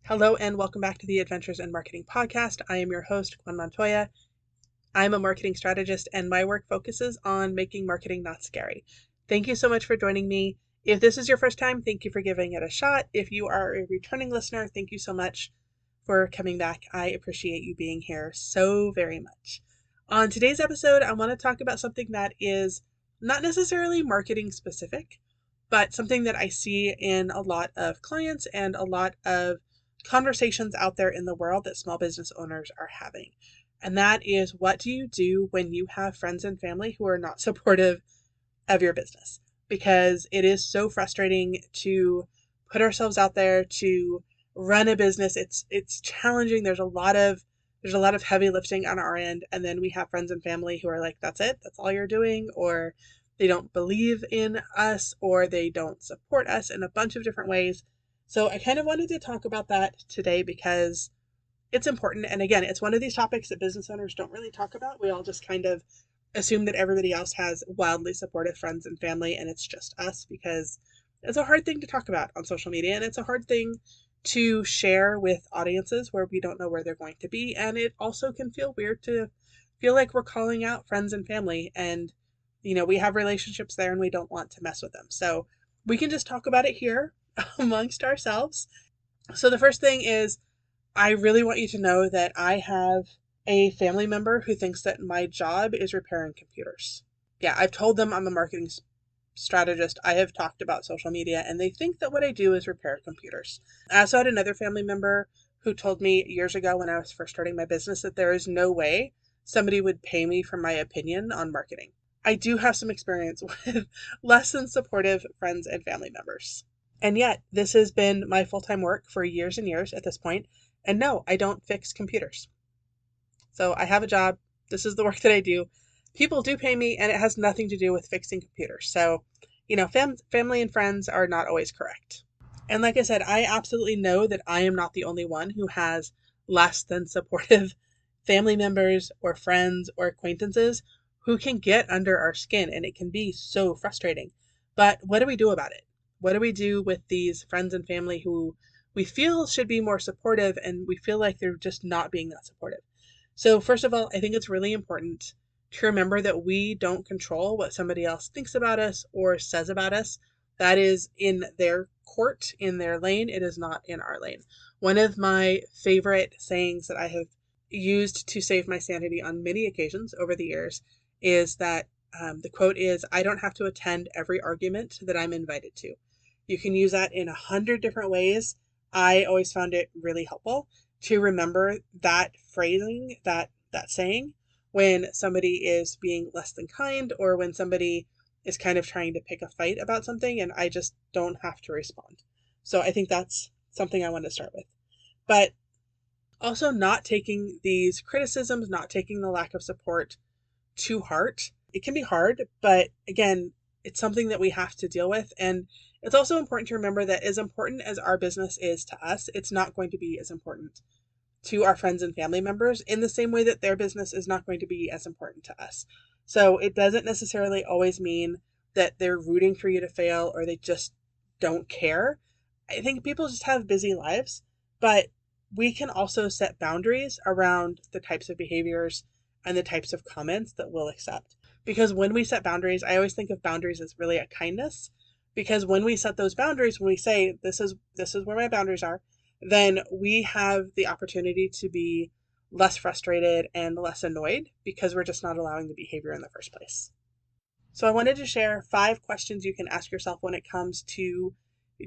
Hello and welcome back to the Adventures in Marketing podcast. I am your host, Gwen Montoya. I'm a marketing strategist and my work focuses on making marketing not scary. Thank you so much for joining me. If this is your first time, thank you for giving it a shot. If you are a returning listener, thank you so much for coming back. I appreciate you being here so very much. On today's episode, I want to talk about something that is not necessarily marketing specific, but something that I see in a lot of clients and a lot of conversations out there in the world that small business owners are having. And that is, what do you do when you have friends and family who are not supportive of your business? Because it is so frustrating to put ourselves out there to run a business. It's challenging. There's a lot of heavy lifting on our end, and then we have friends and family who are like, that's it, that's all you're doing, or they don't believe in us, or they don't support us in a bunch of different ways. So I kind of wanted to talk about that today because it's important. And again, it's one of these topics that business owners don't really talk about. We all just kind of assume that everybody else has wildly supportive friends and family, and it's just us, because it's a hard thing to talk about on social media, and it's a hard thing to share with audiences where we don't know where they're going to be. And it also can feel weird to feel like we're calling out friends and family, and we have relationships there and we don't want to mess with them. So we can just talk about it here amongst ourselves. So the first thing is, I really want you to know that I have a family member who thinks that my job is repairing computers. Yeah, I've told them I'm a marketing strategist. I have talked about social media, and they think that what I do is repair computers. I also had another family member who told me years ago when I was first starting my business that there is no way somebody would pay me for my opinion on marketing. I do have some experience with less than supportive friends and family members. And yet, this has been my full-time work for years and years at this point. And no, I don't fix computers. So I have a job. This is the work that I do. People do pay me, and it has nothing to do with fixing computers. So, family and friends are not always correct. And like I said, I absolutely know that I am not the only one who has less than supportive family members or friends or acquaintances who can get under our skin, and it can be so frustrating. But what do we do about it? What do we do with these friends and family who we feel should be more supportive, and we feel like they're just not being that supportive? So first of all, I think it's really important to remember that we don't control what somebody else thinks about us or says about us. That is in their court, in their lane. It is not in our lane. One of my favorite sayings that I have used to save my sanity on many occasions over the years is that the quote is, I don't have to attend every argument that I'm invited to. You can use that in 100 different ways. I always found it really helpful to remember that phrasing, that saying, when somebody is being less than kind, or when somebody is kind of trying to pick a fight about something, and I just don't have to respond. So I think that's something I want to start with. But also, not taking these criticisms, not taking the lack of support to heart. It can be hard, but again, it's something that we have to deal with. And it's also important to remember that as important as our business is to us, it's not going to be as important to our friends and family members in the same way that their business is not going to be as important to us. So it doesn't necessarily always mean that they're rooting for you to fail or they just don't care. I think people just have busy lives, but we can also set boundaries around the types of behaviors and the types of comments that we'll accept. Because when we set boundaries, I always think of boundaries as really a kindness. Because when we set those boundaries, when we say, this is where my boundaries are, then we have the opportunity to be less frustrated and less annoyed because we're just not allowing the behavior in the first place. So I wanted to share 5 questions you can ask yourself when it comes to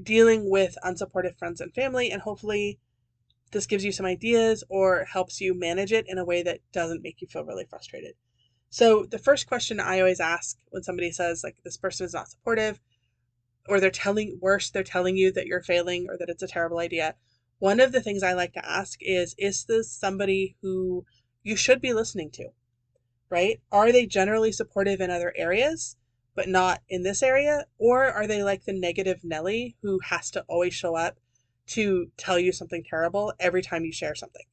dealing with unsupportive friends and family, and hopefully this gives you some ideas or helps you manage it in a way that doesn't make you feel really frustrated. So the first question I always ask when somebody says, like, this person is not supportive, or they're telling you that you're failing or that it's a terrible idea, one of the things I like to ask is this somebody who you should be listening to, right? Are they generally supportive in other areas, but not in this area? Or are they like the negative Nelly who has to always show up to tell you something terrible every time you share something?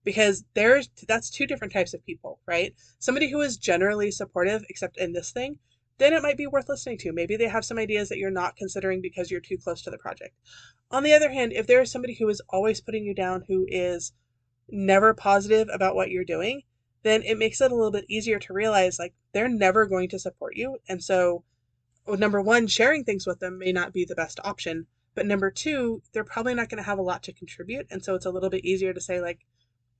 Because that's 2 different types of people, right? Somebody who is generally supportive, except in this thing, then it might be worth listening to. Maybe they have some ideas that you're not considering because you're too close to the project. On the other hand, if there is somebody who is always putting you down, who is never positive about what you're doing, then it makes it a little bit easier to realize like they're never going to support you. And so, number one, sharing things with them may not be the best option. But number two, they're probably not going to have a lot to contribute. And so it's a little bit easier to say like,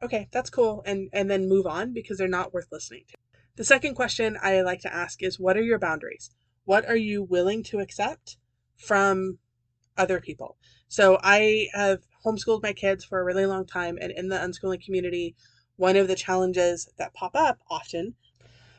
okay, that's cool. And then move on because they're not worth listening to. The second question I like to ask is, what are your boundaries? What are you willing to accept from other people? So I have homeschooled my kids for a really long time. And in the unschooling community, one of the challenges that pop up often,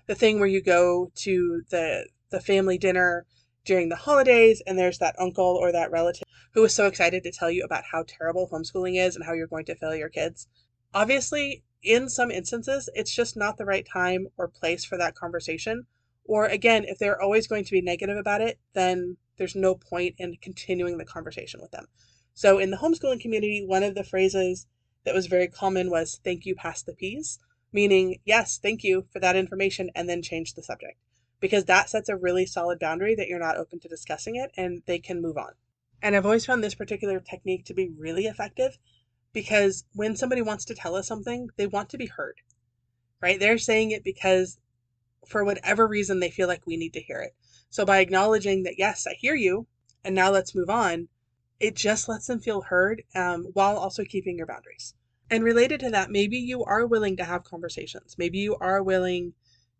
the thing where you go to the family dinner during the holidays and there's that uncle or that relative who is so excited to tell you about how terrible homeschooling is and how you're going to fail your kids. Obviously, in some instances, it's just not the right time or place for that conversation. Or again, if they're always going to be negative about it, then there's no point in continuing the conversation with them. So in the homeschooling community, one of the phrases that was very common was "thank you, pass the peas," meaning, yes, thank you for that information, and then change the subject. Because that sets a really solid boundary that you're not open to discussing it and they can move on. And I've always found this particular technique to be really effective because when somebody wants to tell us something, they want to be heard, right? They're saying it because for whatever reason, they feel like we need to hear it. So by acknowledging that, yes, I hear you, and now let's move on, it just lets them feel heard while also keeping your boundaries. And related to that, maybe you are willing to have conversations. Maybe you are willing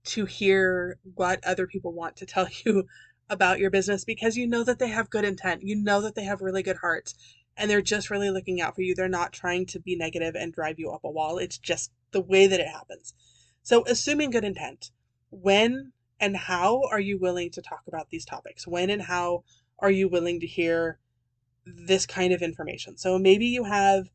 to hear what other people want to tell you about your business because you know that they have good intent. You know that they have really good hearts and they're just really looking out for you. They're not trying to be negative and drive you up a wall. It's just the way that it happens. So assuming good intent, when and how are you willing to talk about these topics? When and how are you willing to hear this kind of information? So maybe you have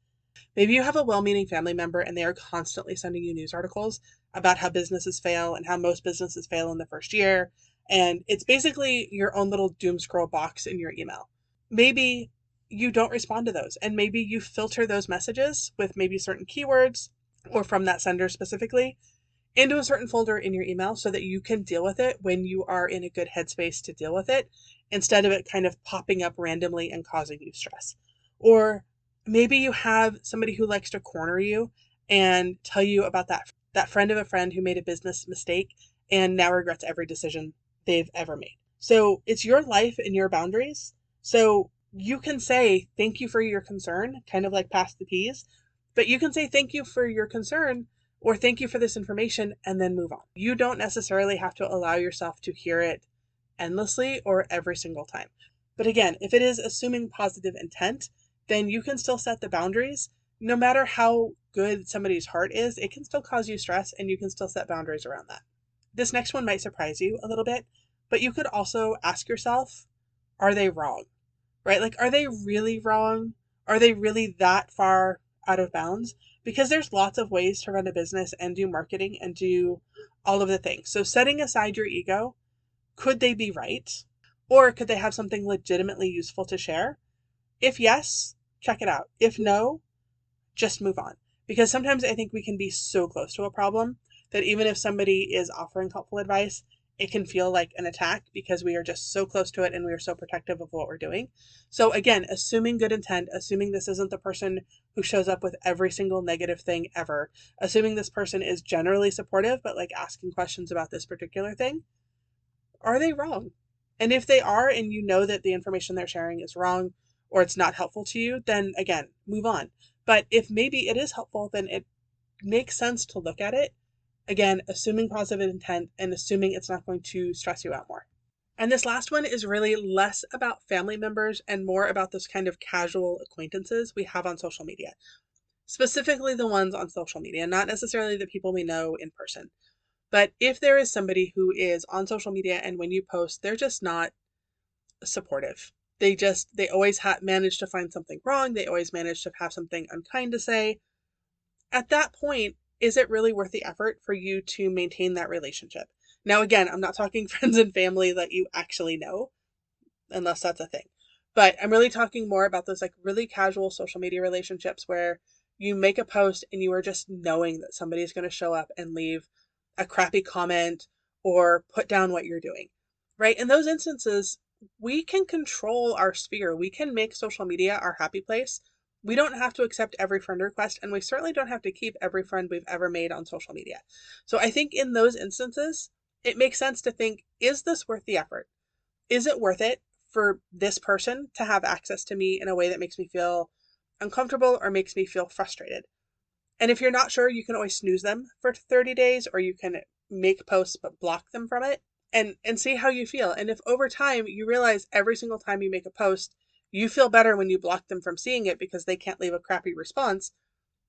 a well-meaning family member and they are constantly sending you news articles about how businesses fail and how most businesses fail in the first year. And it's basically your own little doom scroll box in your email. Maybe you don't respond to those and maybe you filter those messages with maybe certain keywords or from that sender specifically into a certain folder in your email so that you can deal with it when you are in a good headspace to deal with it instead of it kind of popping up randomly and causing you stress. Or maybe you have somebody who likes to corner you and tell you about that friend of a friend who made a business mistake and now regrets every decision they've ever made. So it's your life and your boundaries. So you can say thank you for your concern, kind of like pass the peas, but you can say thank you for your concern or thank you for this information and then move on. You don't necessarily have to allow yourself to hear it endlessly or every single time. But again, if it is assuming positive intent, then you can still set the boundaries. No matter how good somebody's heart is, it can still cause you stress and you can still set boundaries around that. This next one might surprise you a little bit, but you could also ask yourself, are they wrong? Right? Like, are they really wrong? Are they really that far out of bounds? Because there's lots of ways to run a business and do marketing and do all of the things. So setting aside your ego, could they be right? Or could they have something legitimately useful to share? If yes, check it out. If no, just move on. Because sometimes I think we can be so close to a problem that even if somebody is offering helpful advice, it can feel like an attack because we are just so close to it and we are so protective of what we're doing. So again, assuming good intent, assuming this isn't the person who shows up with every single negative thing ever, assuming this person is generally supportive, but like asking questions about this particular thing, are they wrong? And if they are, and you know that the information they're sharing is wrong or it's not helpful to you, then again, move on. But if maybe it is helpful, then it makes sense to look at it. Again, assuming positive intent and assuming it's not going to stress you out more. And this last one is really less about family members and more about those kind of casual acquaintances we have on social media. Specifically the ones on social media, not necessarily the people we know in person. But if there is somebody who is on social media and when you post, they're just not supportive. They always manage to find something wrong. They always manage to have something unkind to say. At that point, is it really worth the effort for you to maintain that relationship? Now, again, I'm not talking friends and family that you actually know, unless that's a thing. But I'm really talking more about those like really casual social media relationships where you make a post and you are just knowing that somebody's going to show up and leave a crappy comment or put down what you're doing. right? In those instances, we can control our sphere. We can make social media our happy place. We don't have to accept every friend request, and we certainly don't have to keep every friend we've ever made on social media. So I think in those instances, it makes sense to think, is this worth the effort? Is it worth it for this person to have access to me in a way that makes me feel uncomfortable or makes me feel frustrated? And if you're not sure, you can always snooze them for 30 days, or you can make posts but block them from it, and see how you feel. And if over time you realize every single time you make a post, you feel better when you block them from seeing it because they can't leave a crappy response,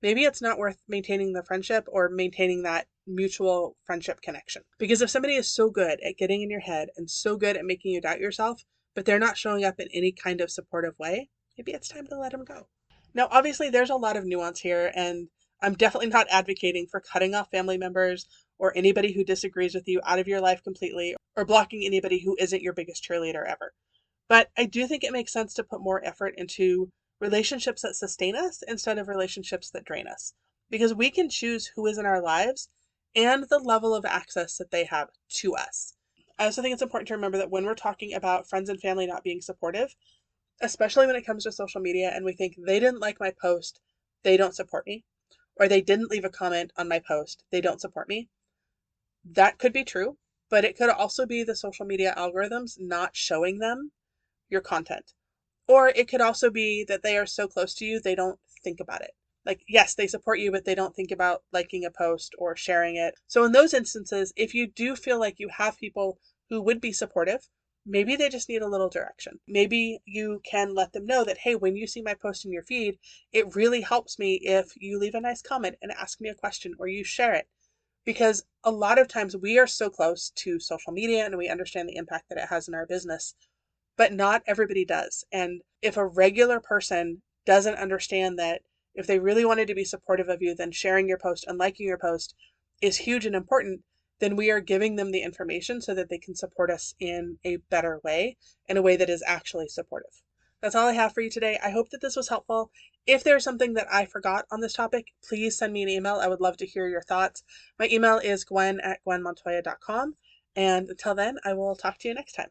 maybe it's not worth maintaining the friendship or maintaining that mutual friendship connection. Because if somebody is so good at getting in your head and so good at making you doubt yourself, but they're not showing up in any kind of supportive way, maybe it's time to let them go. Now, obviously, there's a lot of nuance here, and I'm definitely not advocating for cutting off family members or anybody who disagrees with you out of your life completely, or blocking anybody who isn't your biggest cheerleader ever. But I do think it makes sense to put more effort into relationships that sustain us instead of relationships that drain us, because we can choose who is in our lives and the level of access that they have to us. I also think it's important to remember that when we're talking about friends and family not being supportive, especially when it comes to social media, and we think they didn't like my post, they don't support me, or they didn't leave a comment on my post, they don't support me, that could be true, but it could also be the social media algorithms not showing them your content. Or it could also be that they are so close to you, they don't think about it. Like, yes, they support you, but they don't think about liking a post or sharing it. So in those instances, if you do feel like you have people who would be supportive, maybe they just need a little direction. Maybe you can let them know that, hey, when you see my post in your feed, it really helps me if you leave a nice comment and ask me a question or you share it. Because a lot of times we are so close to social media and we understand the impact that it has in our business, but not everybody does. And if a regular person doesn't understand that if they really wanted to be supportive of you, then sharing your post and liking your post is huge and important, then we are giving them the information so that they can support us in a better way, in a way that is actually supportive. That's all I have for you today. I hope that this was helpful. If there's something that I forgot on this topic, please send me an email. I would love to hear your thoughts. My email is gwen@gwenmontoya.com. And until then, I will talk to you next time.